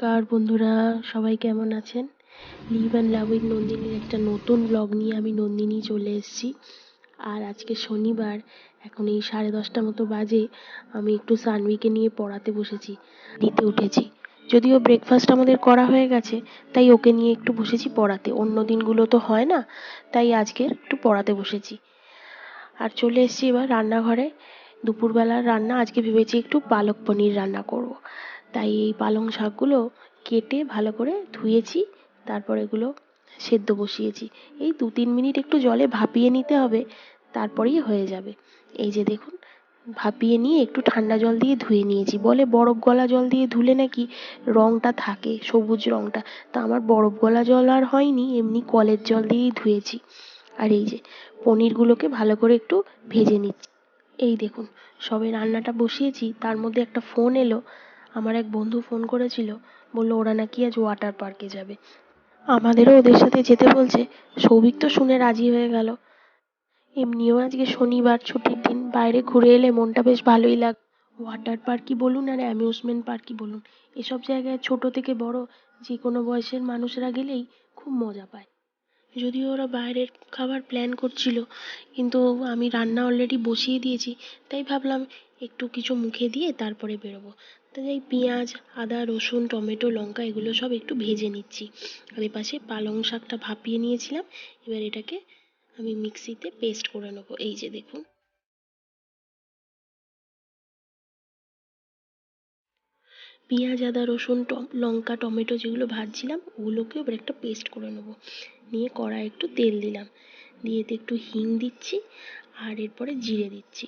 নমস্কার বন্ধুরা, সবাই কেমন আছেন? লিভ অ্যান্ড লাভ উইথ নন্দিনীর একটা নতুন ব্লগ নিয়ে আমি নন্দিনী চলে এসেছি। আর আজকে শনিবার, এখন এই 10:30 মতো বাজে। আমি একটু সানভিকে নিয়ে পড়াতে বসেছি, দিতে উঠেছি। যদিও ব্রেকফাস্ট আমাদের করা হয়ে গেছে, তাই ওকে নিয়ে একটু বসেছি পড়াতে। অন্য দিনগুলো তো হয় না, তাই আজকে একটু পড়াতে বসেছি। আর চলে এসেছি এবার রান্নাঘরে। দুপুরবেলার রান্না আজকে ভেবেছি একটু পালক পনির রান্না করব। তাই এই পালং শাকগুলো কেটে ভালো করে ধুয়েছি, তারপর এগুলো সেদ্ধ বসিয়েছি। এই 2-3 মিনিট একটু জলে ভাপিয়ে নিতে হবে, তারপরেই হয়ে যাবে। এই যে দেখুন, ভাপিয়ে নিয়ে একটু ঠান্ডা জল দিয়ে ধুয়ে নিয়েছি। বলে বরফ গলা জল দিয়ে ধুলে নাকি রংটা থাকে, সবুজ রংটা। তা আমার বরফ গলা জল আর হয়নি, এমনি কলের জল দিয়েই ধুয়েছি। আর এই যে পনিরগুলোকে ভালো করে একটু ভেজে নিচ্ছি। এই দেখুন, সবে রান্নাটা বসিয়েছি, তার মধ্যে একটা ফোন এলো। আমার এক বন্ধু ফোন করেছিল, বললো ওরা নাকি আজ ওয়াটার পার্কে যাবে। আমাদেরও ওদের সাথে যেতে বলছে। সৌভিক তো শুনে রাজি হয়ে গেল। এমনিও আজকে শনিবার, ছুটির দিন, বাইরে ঘুরে এলে মনটা বেশ ভালোই লাগে। ওয়াটার পার্কই বলুন আর অ্যামিউজমেন্ট পার্কই বলুন, এসব জায়গায় ছোট থেকে বড় যে কোনো বয়সের মানুষরা গেলেই খুব মজা পায়। যদিও ওরা বাইরের খাবার প্ল্যান করছিল, কিন্তু আমি রান্না অলরেডি বসিয়ে দিয়েছি, তাই ভাবলাম একটু কিছু মুখে দিয়ে তারপরে বেরোবো। তাই পেঁয়াজ, আদা, রসুন, টমেটো, লঙ্কা এগুলো সব একটু ভেজে নিচ্ছি। আর এপাশে পালং শাকটা ভাপিয়ে নিয়েছিলাম। এবার এটাকে আমি মিক্সিতে পেস্ট করে নেবো। এই যে দেখুন, পেঁয়াজ, আদা, রসুন, লঙ্কা, টমেটো যেগুলো ভাজছিলাম ওগুলোকে এবার একটা পেস্ট করে নেবো। নিয়ে কড়াই একটু তেল দিলাম, দিয়ে এতে একটু হিং দিচ্ছি, আর এরপরে জিরে দিচ্ছি।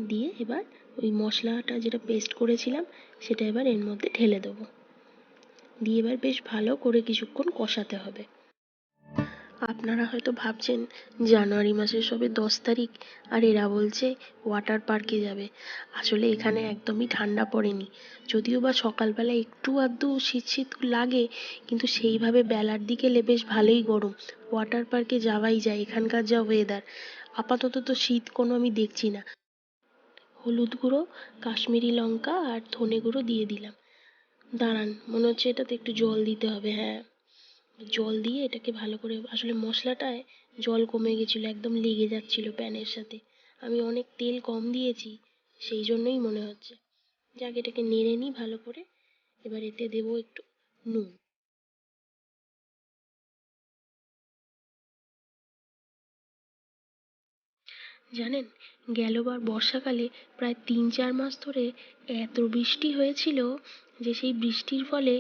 দিয়ে এবার ওই মশলাটা যেটা পেস্ট করেছিলাম সেটা এবার এর মধ্যে ঢেলে দেবো। দিয়ে এবার বেশ ভালো করে কিছুক্ষণ কষাতে হবে। আপনারা হয়তো ভাবছেন জানুয়ারি মাসের সবে 10 তারিখ, আর এরা বলছে ওয়াটার পার্কে যাবে। আসলে এখানে একদমই ঠান্ডা পড়েনি। যদিও বা সকালবেলা একটু আধটু শীত শীত লাগে, কিন্তু সেইভাবে বেলার দিকে বেশ ভালোই গরম। ওয়াটার পার্কে যাওয়াই যায়, এখানকার যা ওয়েদার। আপাতত তো শীত কোনো আমি দেখছি না। হলুদ গুঁড়ো, কাশ্মীরি লঙ্কা আর ধনে গুঁড়ো দিয়ে দিলাম। দাঁড়ান, মনে হচ্ছে এটাতে একটু জল দিতে হবে। হ্যাঁ, জল দিয়ে এটাকে ভালো করে, আসলে মশলাটায় জল কমে গেছিলো, একদম লেগে যাচ্ছিল প্যানের সাথে। আমি অনেক তেল কম দিয়েছি, সেই জন্যই মনে হচ্ছে। যাক, এটাকে নেড়ে নিই ভালো করে। এবার এতে দেবো একটু নুন। জানেন, গেলবার বর্ষাকালে প্রায় 3-4 মাস ধরে এত বৃষ্টি হয়েছিল যে সেই বৃষ্টির ফলে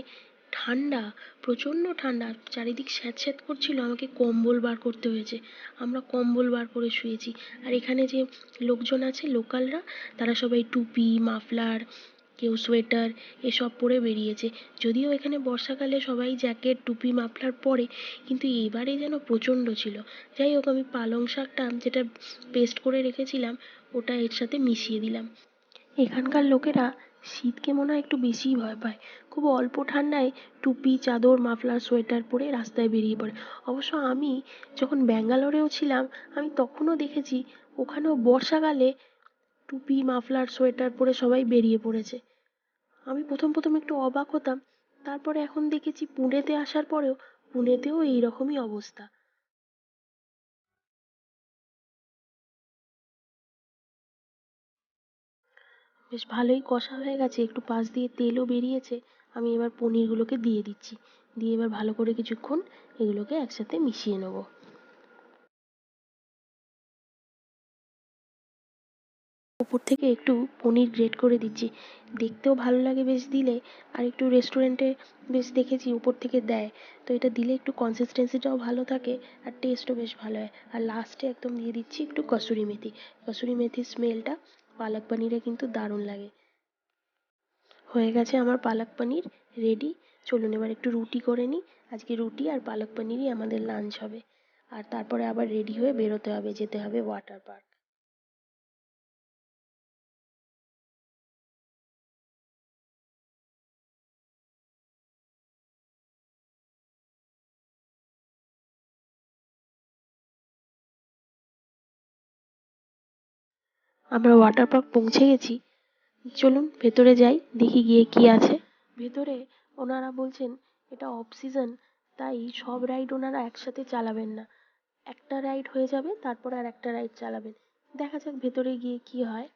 ঠান্ডা, প্রচণ্ড ঠান্ডা, চারিদিক স্যাঁতস্যাঁত করছিল। আমাকে কম্বল বার করতে হয়েছে। আমরা কম্বল বার করে শুয়েছি। আর এখানে যে লোকজন আছে লোকালরা, তারা সবাই টুপি, মাফলার, কেউ সোয়েটার এসব পরে বেরিয়েছে। যদিও এখানে বর্ষাকালে সবাই জ্যাকেট, টুপি, মাফলার পরে, কিন্তু এবারে যেন প্রচণ্ড ছিল। যাই হোক, আমি পালং শাকটা যেটা পেস্ট করে রেখেছিলাম ওটা এর সাথে মিশিয়ে দিলাম। এখানকার লোকেরা শীতকে মনে হয় একটু বেশিই ভয় পায়। খুব অল্প ঠান্ডায় টুপি, চাদর, মাফলার, সোয়েটার পরে রাস্তায় বেরিয়ে পড়ে। অবশ্য আমি যখন ব্যাঙ্গালোরেও ছিলাম, আমি তখনও দেখেছি ওখানেও বর্ষাকালে টুপি, মাফলার, সোয়েটার পরে সবাই বেরিয়ে পড়েছে। আমি প্রথম প্রথম একটু অবাক হতাম, তারপরে এখন দেখেছি পুনেতে আসার পরেও পুনেতেও এইরকমই অবস্থা। বেশ ভালোই কষা হয়ে গেছে, একটু পাশ দিয়ে তেলও বেরিয়েছে। আমি এবার পনিরগুলোকে দিয়ে দিচ্ছি। দিয়ে এবার ভালো করে কিছুক্ষণ এগুলোকে একসাথে মিশিয়ে নেবো। উপর থেকে একটু পনির গ্রেট করে দিচ্ছি, দেখতেও ভালো লাগে বেশ দিলে। আর একটু রেস্টুরেন্টে বেশ দেখেছি উপর থেকে দেয়, তো এটা দিলে একটু কনসিস্টেন্সিটাও ভালো থাকে আর টেস্টও বেশ ভালো হয়। আর লাস্টে একদম দিয়ে দিচ্ছি একটু কসুরি মেথি। কসুরি মেথির স্মেলটা পালক পনিরে কিন্তু দারুণ লাগে। হয়ে গেছে আমার পালক পনির রেডি। চলুন এবার একটু রুটি করে নিই। আজকে রুটি আর পালক পনিরই আমাদের লাঞ্চ হবে। আর তারপরে আবার রেডি হয়ে বেরোতে হবে, যেতে হবে ওয়াটার পার্ক। আমরা ওয়াটার পার্ক পৌঁছে গেছি। চলুন ভেতরে যাই, দেখি গিয়ে কি আছে। ভেতরে ওনারা বলছেন এটা অফ সিজন, তাই সব রাইড ওনারা একসাথে চালাবেন না, একটা রাইড হয়ে যাবে তারপর আর একটা রাইড চালাবেন। দেখা যাক ভেতরে গিয়ে কি হয়।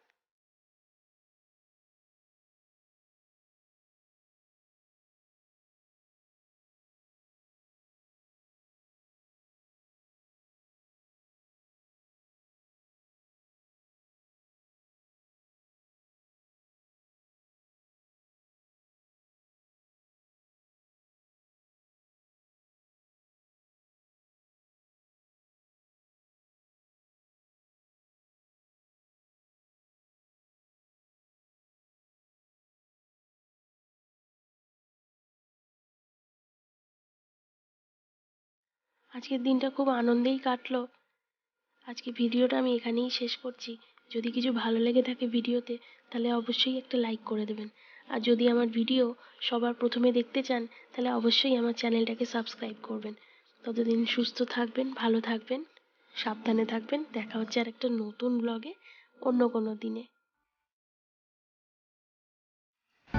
আজকের দিনটা খুব আনন্দেই কাটলো। আজকে ভিডিওটা আমি এখানেই শেষ করছি। যদি কিছু ভালো লেগে থাকে ভিডিওতে, তাহলে অবশ্যই একটা লাইক করে দেবেন। আর যদি আমার ভিডিও সবার প্রথমে দেখতে চান, তাহলে অবশ্যই আমার চ্যানেলটাকে সাবস্ক্রাইব করবেন। ততদিন সুস্থ থাকবেন, ভালো থাকবেন, সাবধানে থাকবেন। দেখা হচ্ছে আর একটা নতুন ব্লগে অন্য কোনো দিনে।